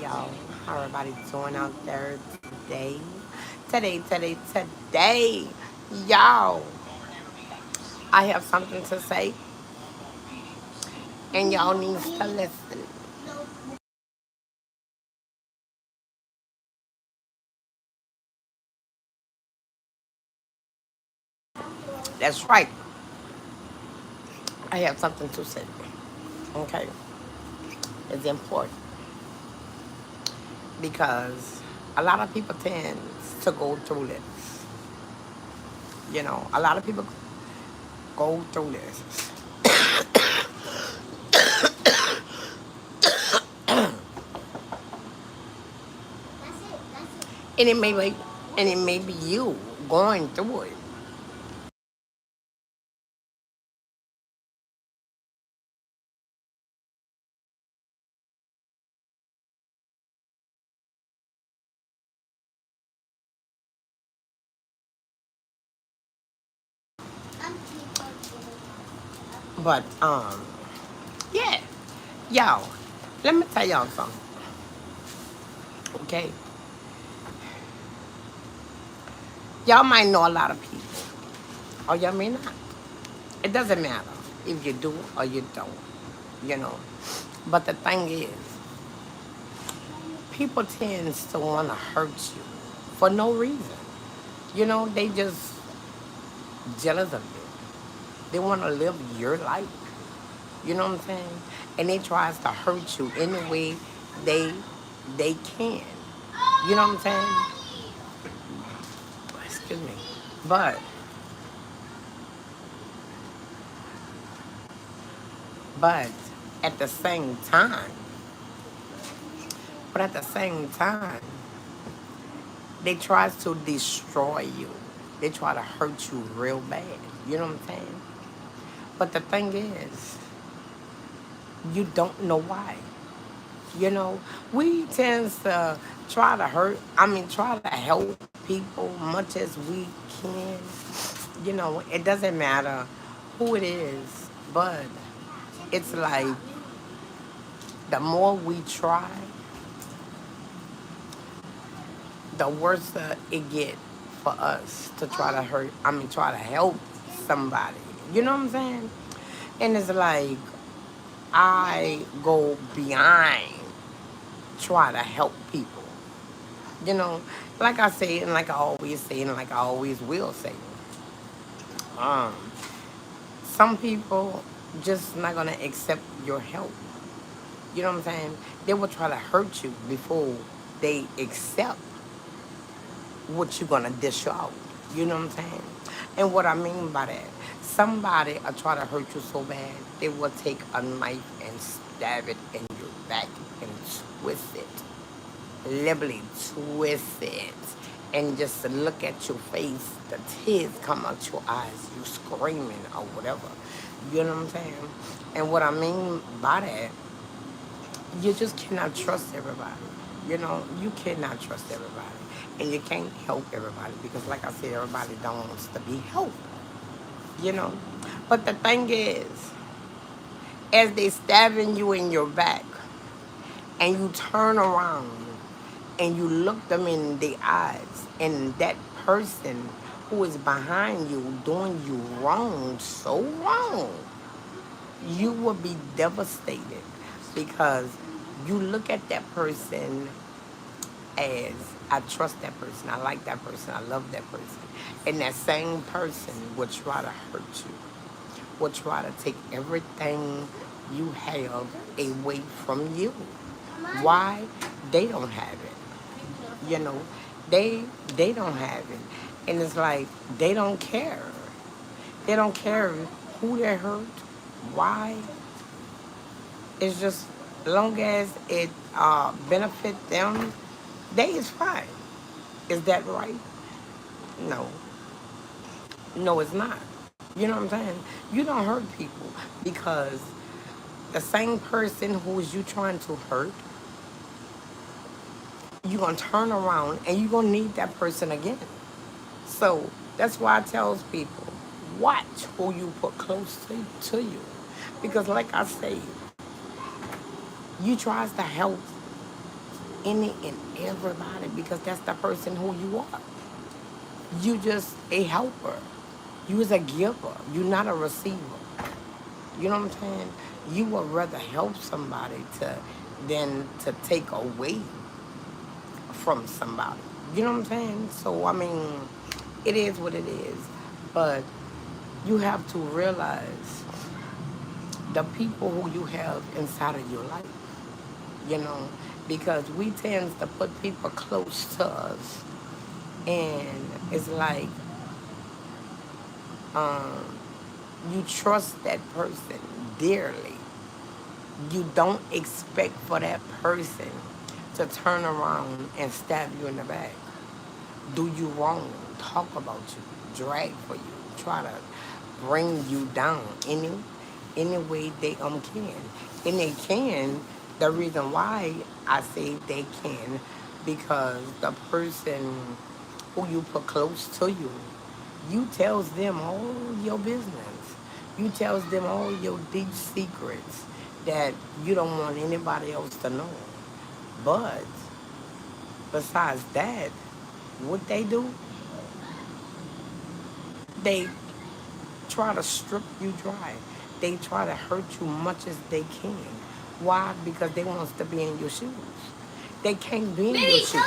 y'all. How everybody doing out there today? Today, y'all. I have something to say, and y'all needs to listen. That's right. I have something to say. Okay, it's important because a lot of people tend to go through this. A lot of people go through this, and it may be you going through it. But yeah, y'all. Let me tell y'all something. Okay, y'all might know a lot of people, or y'all may not. It doesn't matter if you do or you don't. You know. But the thing is, people tend to want to hurt you for no reason. They just jealous of you. They want to live your life. You know what I'm saying? And they tries to hurt you any way they they can. You know what I'm saying? Excuse me. But but at the same time, but at the same time, they try to destroy you. They try to hurt you real bad. You know what I'm saying? But the thing is, you don't know why. We tend to try to help people much as we can. It doesn't matter who it is, but it's like the more we try, the worse it get for us to try to help somebody. You know what I'm saying? And it's like, I go beyond try to help people. You know, like I say, and like I always say, and like I always will say, um, some people just not gonna accept your help. You know what I'm saying? They will try to hurt you before they accept what you're gonna dish out. You know what I'm saying? And what I mean by that, somebody will try to hurt you so bad, they will take a knife and stab it in your back and twist it. Literally twist it. And just to look at your face, the tears come out your eyes, you screaming or whatever. You know what I'm saying? And what I mean by that, you just cannot trust everybody. You cannot trust everybody. And you can't help everybody because, like I said, everybody don't wants to be helped. You know? But the thing is, as they stabbing you in your back and you turn around and you look them in the eyes and that person who is behind you doing you wrong, so wrong, you will be devastated because you look at that person as, I trust that person, I like that person, I love that person. And that same person will try to hurt you, will try to take everything you have away from you. Why? They don't have it. You know, they don't have it. And it's like they don't care. They don't care who they hurt, why. It's just long as it benefit them, they is fine. Is that right? No. No, it's not. You know what I'm saying? You don't hurt people because the same person who is you trying to hurt, you're going to turn around and you're going to need that person again. So that's why I tell people, watch who you put close to you. Because like I say, you tries to help any and everybody because that's the person who you are. You just a helper. You is a giver. You're not a receiver. You know what I'm saying? You would rather help somebody than to take away from somebody. You know what I'm saying? So I mean, it is what it is. But you have to realize the people who you have inside of your life, you know, because we tend to put people close to us, and it's like um, you trust that person dearly. You don't expect for that person to turn around and stab you in the back, do you wrong, talk about you, drag for you, try to bring you down any way they can. And they can, the reason why I say they can, because the person who you put close to you, you tells them all your business. You tells them all your deep secrets that you don't want anybody else to know. But besides that, what they do, they try to strip you dry. They try to hurt you much as they can. Why? Because they want to be in your shoes. They can't be in your shoes.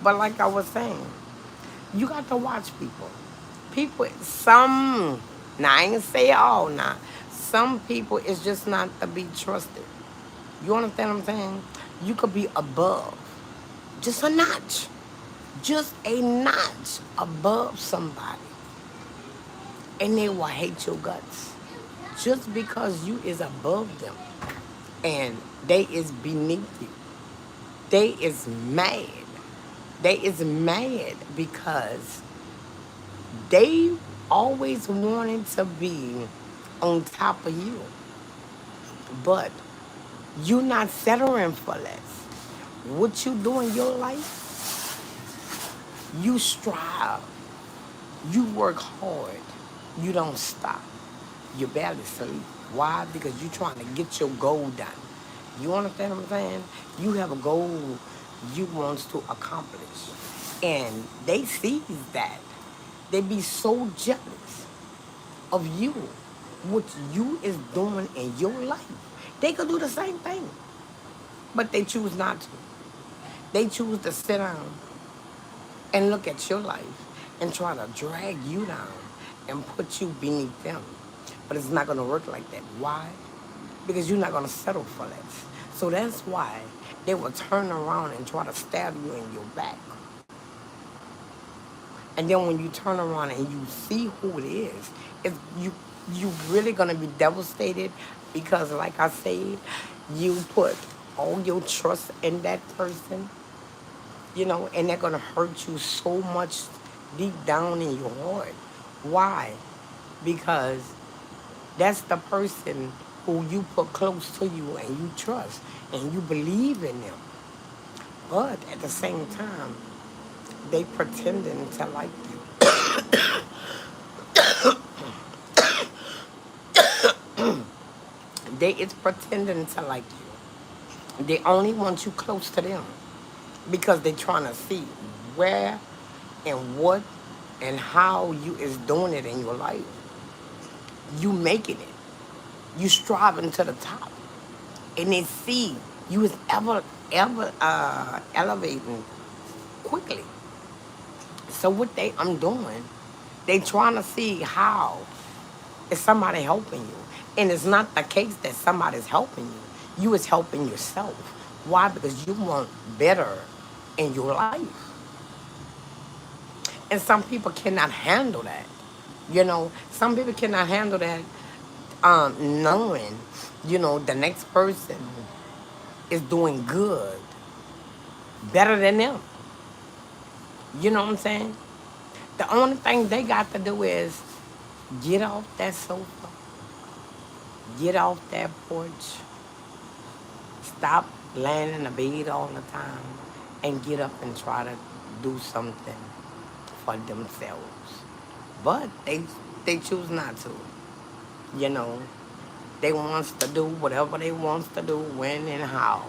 But like I was saying, you got to watch people. People, some, now I ain't say all now. Some people is just not to be trusted. You understand what I'm saying? You could be above, just a notch, just a notch above somebody, and they will hate your guts just because you is above them and they is beneath you. They is mad. They is mad because they always wanted to be on top of you, but you not settling for less. What you do in your life, you strive, you work hard, you don't stop. You barely sleep. Why? Because you're trying to get your goal done. You understand what I'm saying? You have a goal you want to accomplish. And they seize that. They be so jealous of you, what you is doing in your life. They could do the same thing, but they choose not to. They choose to sit down and look at your life and try to drag you down and put you beneath them. But it's not going to work like that. Why? Because you're not going to settle for less. So that's why they will turn around and try to stab you in your back. And then when you turn around and you see who it is, it's, you really going to be devastated because, like I said, you put all your trust in that person, you know, and they're going to hurt you so much deep down in your heart. Why? Because that's the person who you put close to you and you trust and you believe in them. But at the same time, they pretending to like you. They is pretending to like you. They only want you close to them because they trying to see where and what and how you is doing it in your life. You making it. You striving to the top. And they see you is ever elevating quickly. So what I'm doing, they trying to see how is somebody helping you. And it's not the case that somebody's helping you. You is helping yourself. Why? Because you want better in your life. And some people cannot handle that. You know, some people cannot handle that knowing, you know, the next person is doing good, better than them. You know what I'm saying? The only thing they got to do is get off that sofa, Get off that porch. Stop laying in the bed all the time and get up and try to do something for themselves. But they choose not to. You know, they wants to do whatever they wants to do, when and how.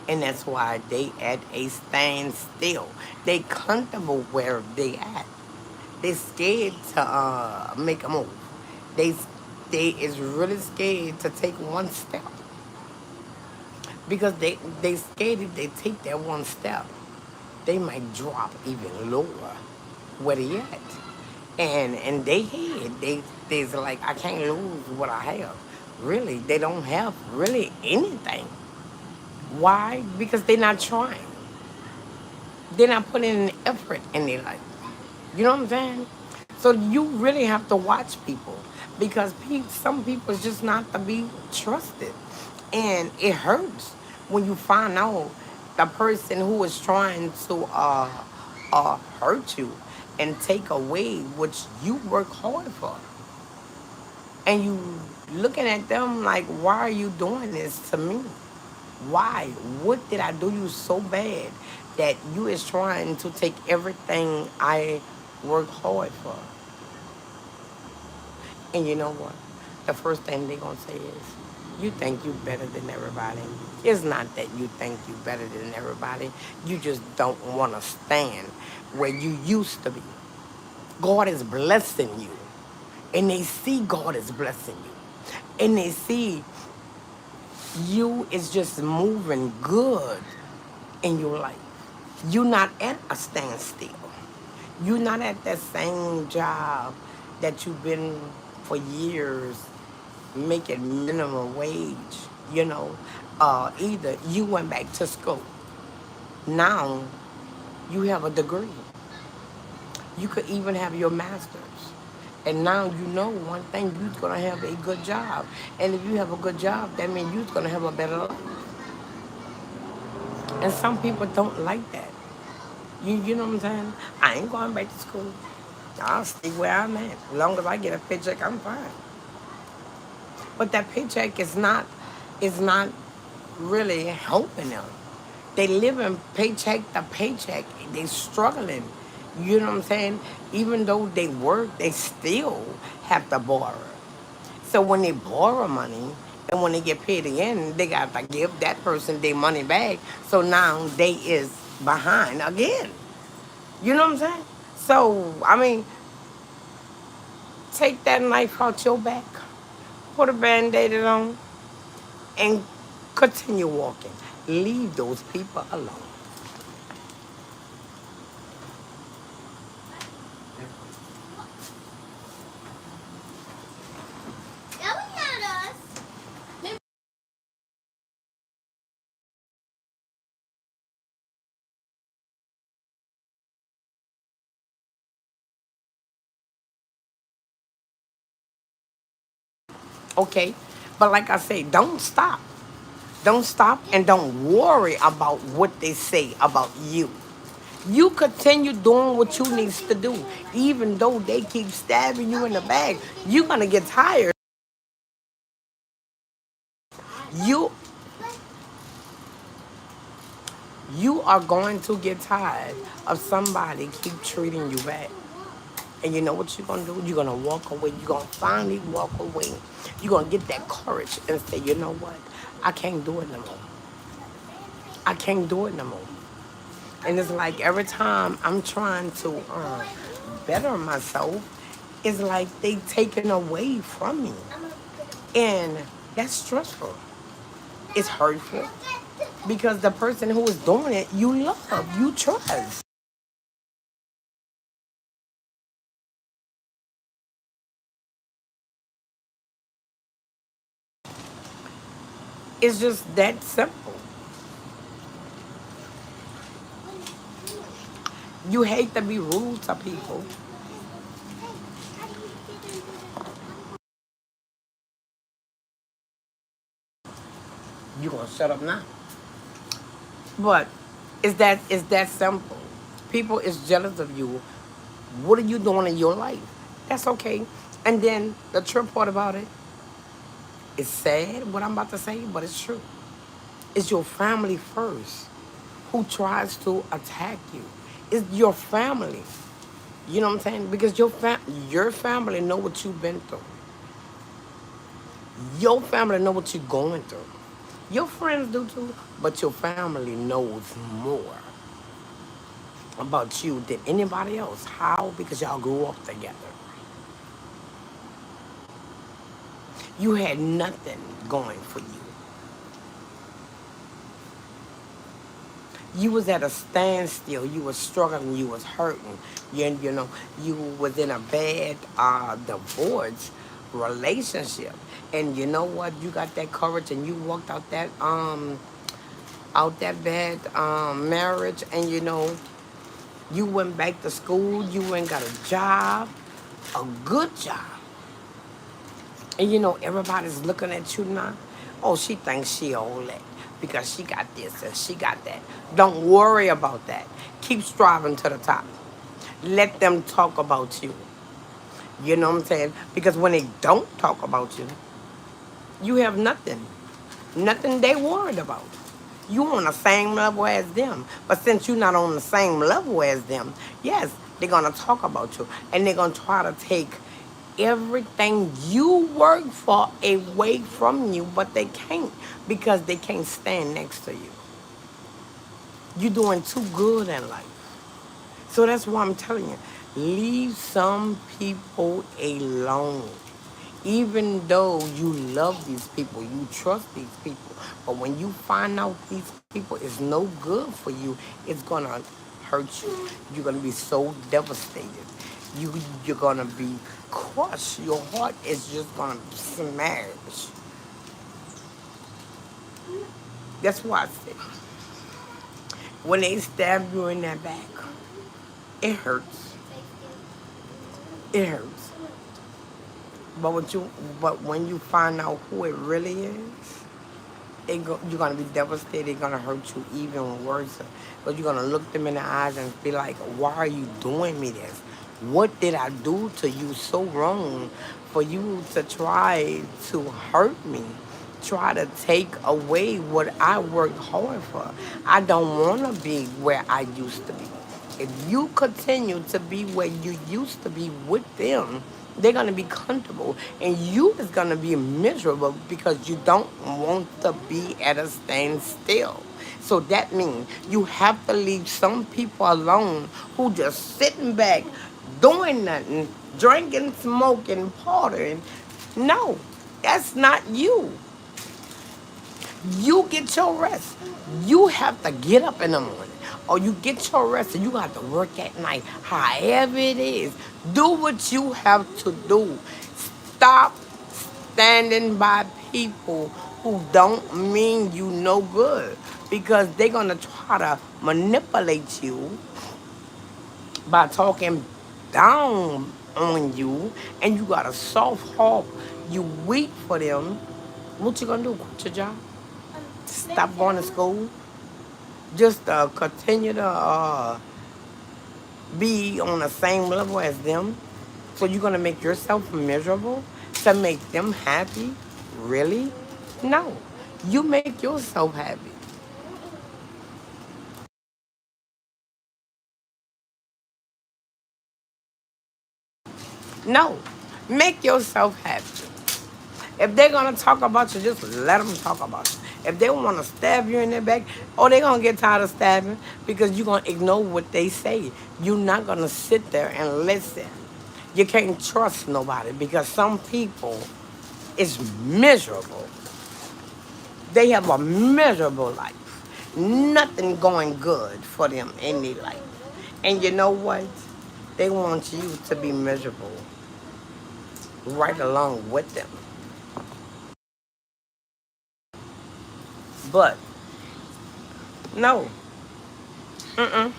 And that's why they at a standstill. They comfortable where they at. They scared to make a move. They they is really scared to take one step because they scared if they take that one step, they might drop even lower where they at. And they had they's like, I can't lose what I have. Really, they don't have really anything. Why? Because they're not trying. They're not putting in effort in their life. You know what I'm saying? So you really have to watch people because some people is just not to be trusted, and it hurts when you find out the person who is trying to hurt you and take away what you work hard for, and you looking at them like, why are you doing this to me? Why? What did I do you so bad that you is trying to take everything I work hard for? And you know what? The first thing they gonna say is, you think you better than everybody. It's not that you think you better than everybody. You just don't want to stand where you used to be. God is blessing you. And they see God is blessing you. And they see you is just moving good in your life. You're not at a standstill. You're not at that same job that you've been for years making minimum wage. You know, either you went back to school. Now you have a degree. You could even have your master's. And now you know one thing, you're going to have a good job. And if you have a good job, that means you're going to have a better life. And some people don't like that. You know what I'm saying? I ain't going back to school. I'll stay where I'm at. As long as I get a paycheck, I'm fine. But that paycheck is not really helping them. They live in paycheck to paycheck. They struggling. You know what I'm saying? Even though they work, they still have to borrow. So when they borrow money and when they get paid again, they got to give that person their money back. So now they is behind again. You know what I'm saying? So, I mean, take that knife out your back, put a band-aid on, and continue walking. Leave those people alone. Okay? But like I say, don't stop. Don't stop and don't worry about what they say about you. You continue doing what you needs to do. Even though they keep stabbing you in the back, you're gonna get tired. You you are going to get tired of somebody keep treating you bad. And you know what you're gonna do? You're gonna walk away. You're gonna finally walk away. You're gonna get that courage and say, you know what? I can't do it no more. I can't do it no more. And it's like every time I'm trying to better myself, it's like they taken away from me. And that's stressful. It's hurtful. Because the person who is doing it, you love, you trust. It's just that simple. You hate to be rude to people. You gonna shut up now. But it's that simple. People is jealous of you. What are you doing in your life? That's okay. And then the trip part about it, It's sad what I'm about to say, but it's true. It's your family first who tries to attack you. It's your family. You know what I'm saying? Because your family know what you've been through. Your family know what you're going through. Your friends do too, but your family knows more about you than anybody else. How? Because y'all grew up together. You had nothing going for you. You was at a standstill. You was struggling. You was hurting. You know, you was in a bad divorce relationship. And you know what? You got that courage and you walked out that bad marriage, and you know, you went back to school. You went and got a job, a good job. And you know, everybody's looking at you now. Oh, she thinks she all that because she got this and she got that. Don't worry about that. Keep striving to the top. Let them talk about you. You know what I'm saying? Because when they don't talk about you, you have nothing. Nothing they worried about. You on the same level as them. But since you're not on the same level as them, yes, they're gonna talk about you. And they're gonna try to take everything you work for away from you, but they can't because they can't stand next to you. You're doing too good in life. So that's why I'm telling you, leave some people alone. Even though you love these people, you trust these people, but when you find out these people is no good for you, it's gonna hurt you. You're gonna be so devastated. You you're gonna be crushed. Your heart is just gonna smash. That's why I say when they stab you in that back, it hurts. It hurts. But when you find out who it really is, you're gonna be devastated. It's gonna hurt you even worse. But you're gonna look them in the eyes and be like, "Why are you doing me this? What did I do to you so wrong for you to try to hurt me? Try to take away what I worked hard for. I don't wanna be where I used to be. If you continue to be where you used to be with them, they're gonna be comfortable, and you is gonna be miserable because you don't want to be at a standstill. So that means you have to leave some people alone who just sitting back, doing nothing, drinking, smoking, partying. No, that's not you. You get your rest. You have to get up in the morning, or you get your rest and you got to work at night. However it is, do what you have to do. Stop standing by people who don't mean you no good, because they're going to try to manipulate you by talking down on you, and you got a soft heart. You weak for them. What you gonna do? Quit your job? Stop going to school? Just continue to be on the same level as them? So you're gonna make yourself miserable to make them happy? Really? No. You make yourself happy. No. Make yourself happy. If they're gonna talk about you, just let them talk about you. If they want to stab you in the back, oh, they're gonna get tired of stabbing because you're gonna ignore what they say. You're not gonna sit there and listen. You can't trust nobody because some people is miserable. They have a miserable life. Nothing going good for them in their life. And you know what? They want you to be miserable right along with them. But no, no,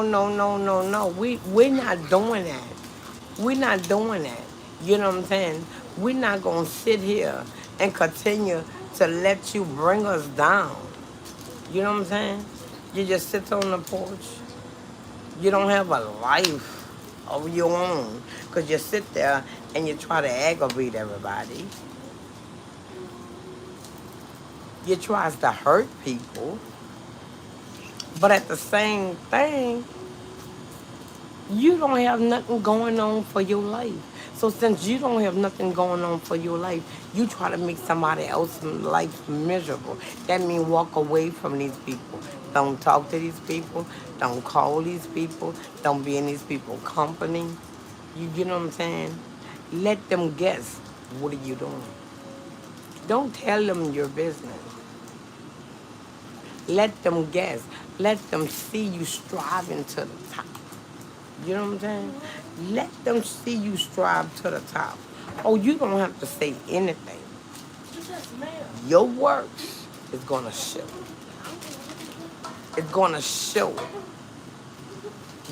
no, no, no, no. We're not doing that. We're not doing that. You know what I'm saying? We're not gonna sit here and continue to let you bring us down. You know what I'm saying? You just sit on the porch. You don't have a life of your own because you sit there and you try to aggravate everybody. You try to hurt people, but at the same thing, you don't have nothing going on for your life. So since you don't have nothing going on for your life, you try to make somebody else's life miserable. That means walk away from these people. Don't talk to these people. Don't call these people. Don't be in these people's company. You know what I'm saying? Let them guess. What are you doing? Don't tell them your business. Let them guess. Let them see you striving to the top. You know what I'm saying? Let them see you strive to the top. Oh, you don't have to say anything. Your works is gonna show. It's gonna show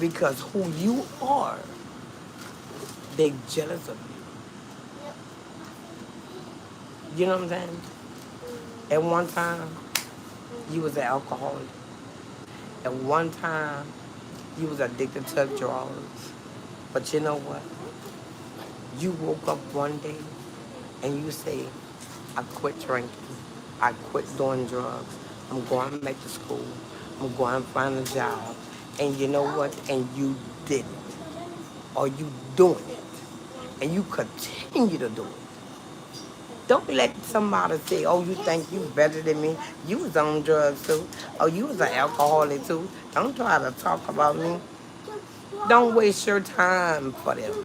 because who you are, they jealous of you. You know what I'm saying? At one time, you was an alcoholic. At one time, you was addicted to drugs. But you know what? You woke up one day and you say, I quit drinking. I quit doing drugs. I'm going back to school. I'm going to find a job. And you know what? And you did it. Or you doing it. And you continue to do it. Don't let somebody say, oh, you think you better than me. You was on drugs too. Oh, you was an alcoholic too. Don't try to talk about me. Don't waste your time for them.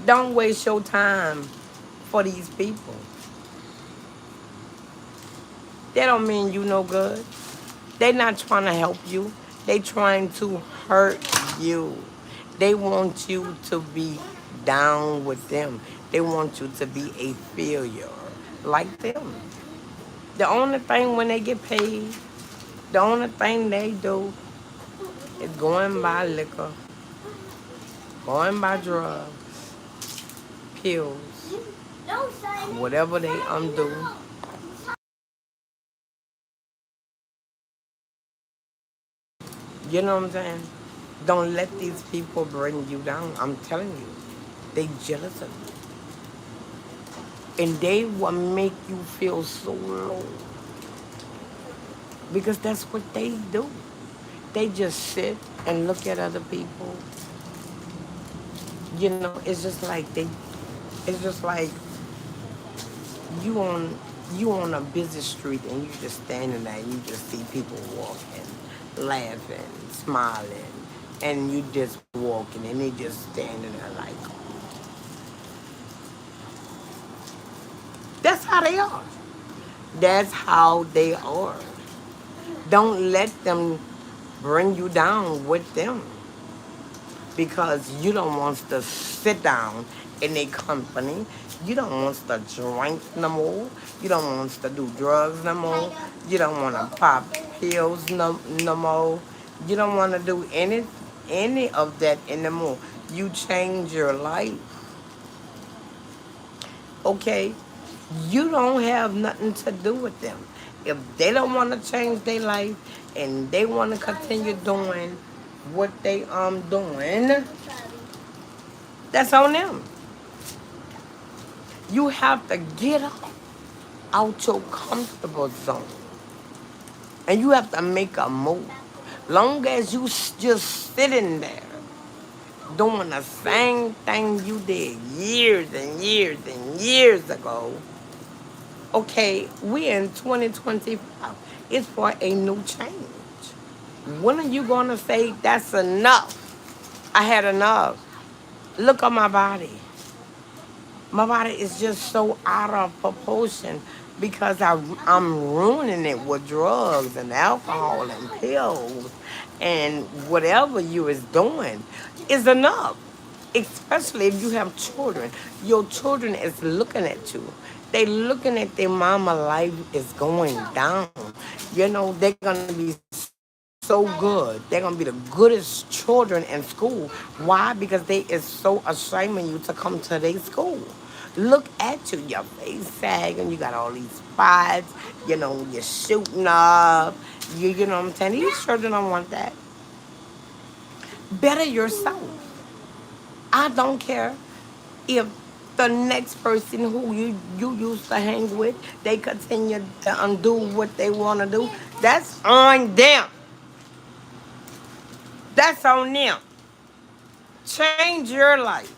Don't waste your time for these people. They don't mean you no good. They not trying to help you. They trying to hurt you. They want you to be down with them. They want you to be a failure like them. The only thing when they get paid, the only thing they do is going buy liquor, going buy drugs, pills, whatever they do. You know what I'm saying? Don't let these people bring you down. I'm telling you, they jealous of you. And they will make you feel so low. Because that's what they do. They just sit and look at other people. You know, it's just like you on you on a busy street and you just standing there and you just see people walking, laughing, smiling, and you just walking and they just standing there like that's how they are. That's how they are. Don't let them bring you down with them because you don't want to sit down in a company. You don't want to drink no more. You don't want to do drugs no more. You don't want to pop pills no more. You don't want to do any of that anymore. You change your life. Okay? You don't have nothing to do with them. If they don't want to change their life and they want to continue doing what they doing, that's on them. You have to get up out your comfortable zone. And you have to make a move. Long as you just sitting there doing the same thing you did years and years and years ago, okay, we in 2025. It's for a new change. When are you going to say, that's enough? I had enough. Look at my body. My body is just so out of proportion because I'm ruining it with drugs and alcohol and pills and whatever you is doing is enough. Especially if you have children. Your children is looking at you. They looking at their mama life is going down. You know, they're gonna be so good. They're gonna be the goodest children in school. Why? Because they is so ashamed of you to come to their school. Look at you, your face sagging, you got all these spots, you know, you're shooting up, you know what I'm saying? These children don't want that. Better yourself. I don't care if the next person who you used to hang with, they continue to undo what they want to do. That's on them. That's on them. Change your life.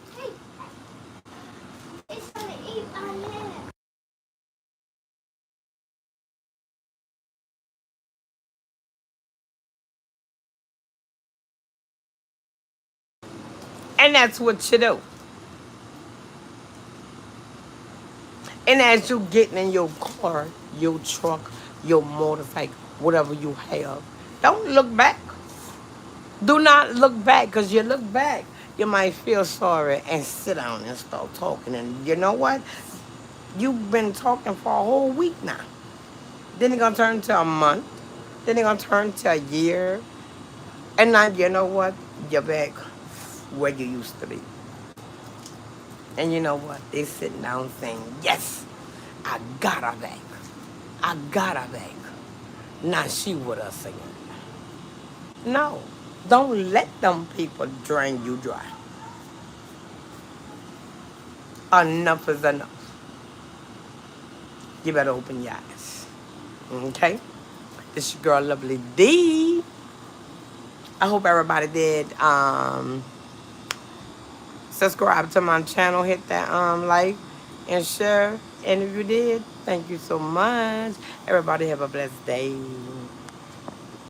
And that's what you do. And as you getting in your car, your truck, your motorcycle, whatever you have, don't look back. Do not look back, because you look back, you might feel sorry and sit down and start talking. And you know what? You've been talking for a whole week now. Then it's gonna turn to a month. Then it's gonna turn to a year. And now you know what? You're back where you used to be. And you know what? They sitting down saying, yes, I got her back. I got her back. Now she with us again. No. Don't let them people drain you dry. Enough is enough. You better open your eyes. Okay? This your girl Lovely D. I hope everybody did subscribe to my channel, hit that like and share. And if you did, thank you so much. Everybody have a blessed day.